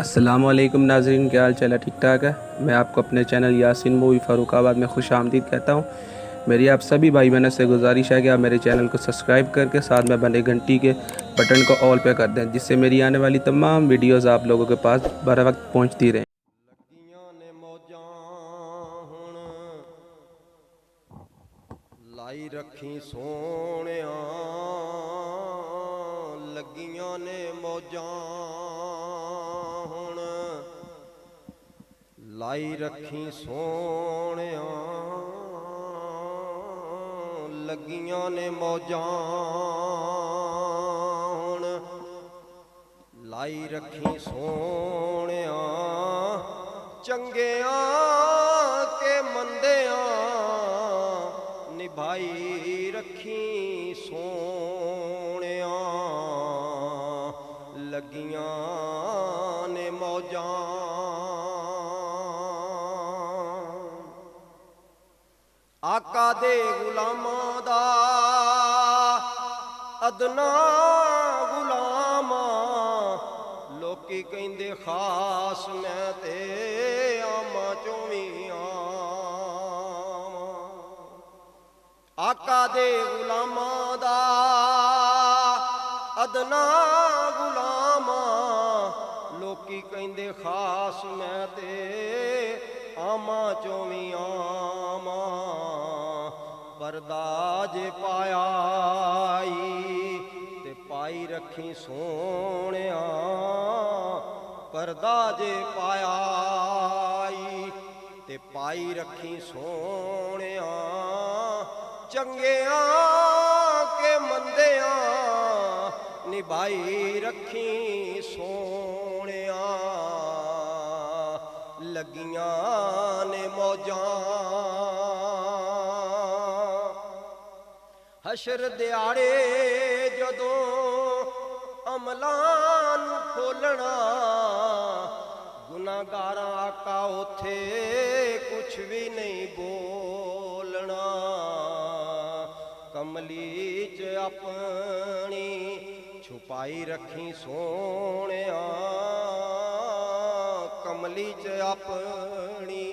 अस्सलाम वालेकुम नाज़रीन, क्या हाल चाल है? ठीक ठाक है। मैं आपको अपने चैनल यासीन मूवी फ़ारुखाबाद में खुश आमदीद कहता हूँ। मेरी आप सभी भाई बहनों से गुजारिश है कि आप मेरे चैनल को सब्सक्राइब करके साथ में बने घंटी के बटन को ऑल पे कर दें, जिससे मेरी आने वाली तमाम वीडियोज़ आप लोगों के पास बर वक्त पहुँचती रहें। ਲੱਗੀਆਂ ਨੇ ਮੌਜਾਂ ਹੁਣ ਲਾਈ ਰੱਖੀ ਸੋਹਣਿਆ ਲੱਗੀਆਂ ਨੇ ਮੌਜਾਂ ਹੁਣ ਲਾਈ ਰੱਖੀ ਸੋਹਣਿਆ ਲੱਗੀਆਂ ਨੇ ਮੌਜਾਂ ਹੁਣ ਲਾਈ ਰੱਖੀ ਸੋਹਣਿਆ ਚੰਗਿਆਂ ਕੇ ਮੰਦਿਆਂ ਨਿਭਾਈ ਰੱਖੀ ਸੋਹਣਿਆ ਲੱਗੀਆਂ ਨੇ ਮੌਜਾਂ ਆਕਾ ਦੇ ਗੁਲਾਮਾਂ ਦਾ ਅਦਨਾ ਗੁਲਾਮਾਂ ਲੋਕੀ ਕਹਿੰਦੇ ਖਾਸ ਮੈਂ ਤੇ ਆਮਾਂ ਚੋਂ ਵੀ ਆਵਾਂ ਆਕਾ ਦੇ ਗੁਲਾਮਾਂ ਦਾ ਅਦਨਾ ਗੁਲਾਮਾਂ ਲੋਕੀ ਕਹਿੰਦੇ ਖਾਸ ਮੈਂ ਤੇ ਆਮਾਂ ਚੋਂ ਵੀ ਆਵਾਂ ਪਰਦਾ ਜੇ ਪਾਇਆ ਤੇ ਪਾਈ ਰੱਖੀ ਸੋਹਣਿਆ ਪਰਦਾ ਜੇ ਪਾਇਆ ਤੇ ਪਾਈ ਰੱਖੀ ਸੋਹਣਿਆ ਚੰਗਿਆਂ ਕੇ ਮੰਦਿਆਂ ਨਿਭਾਈ ਰੱਖੀ ਸੋਹਣਿਆ ਲੱਗੀਆਂ ਨੇ ਮੌਜਾਂ ਹਸ਼ਰ ਦਿਹਾੜੇ ਜਦੋਂ ਅਮਲਾਂ ਨੂੰ ਖੋਲਣਾ ਗੁਨਾਹਗਾਰਾਂ ਆਕਾ ਉਥੇ ਕੁਛ ਵੀ ਨਹੀਂ ਬੋਲਣਾ ਕਮਲੀ ਚ ਆਪਣੀ ਛੁਪਾਈ ਰੱਖੀ ਸੋਹਣਿਆ ਕਮਲੀ ਚ ਆਪਣੀ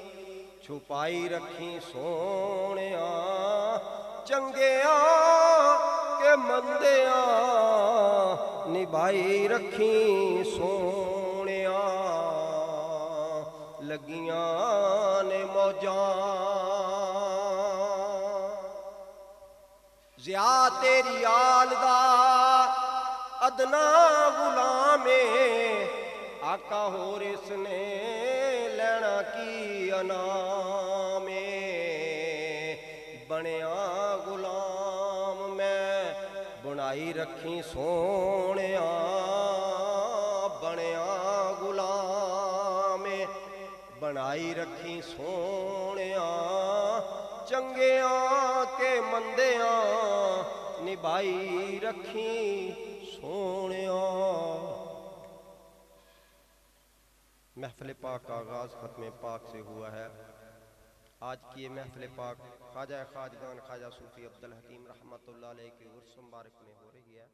ਛੁਪਾਈ ਰੱਖੀ ਸੋਹਣਿਆ ਚੰਗਿਆਂ ਕੇ ਮੰਦਿਆਂ ਨਿਭਾਈ ਰੱਖੀ ਸੋਹਣਿਆ ਲੱਗੀਆਂ ਨੇ ਮੌਜਾਂ ਜ਼ਿਆ ਤੇਰੀ ਆਲ ਦਾ ਅਦਨਾ ਗੁਲਾਮੇ ਆਕਾ ਹੋਰ ਇਸਨੇ ਲੈਣਾ ਕੀ ਅਨਾਮੇ ਬਣਿਆ ਗੁਲਾਮ ਮੈਂ ਬਣਾਈ ਰੱਖੀ ਸੋਹਣਿਆ ਬਣਿਆ ਗੁਲਾਮੇ ਬਣਾਈ ਰੱਖੀ ਸੋਹਣਿਆ ਚੰਗਿਆਂ ਕੇ ਮੰਦਿਆਂ ਨਿਭਾਈ ਰੱਖੀ ਸੋਹਣਿਆ। महफिल पाक का आगाज़ ख़त्म पाक से हुआ है। आज की ये महफिल पाक ख्वाजा खाजगान ख्वाजा सूफ़ी अब्दुल हकीम रहमतुल्लाह अलैह के उर्स मुबारक में हो रही है।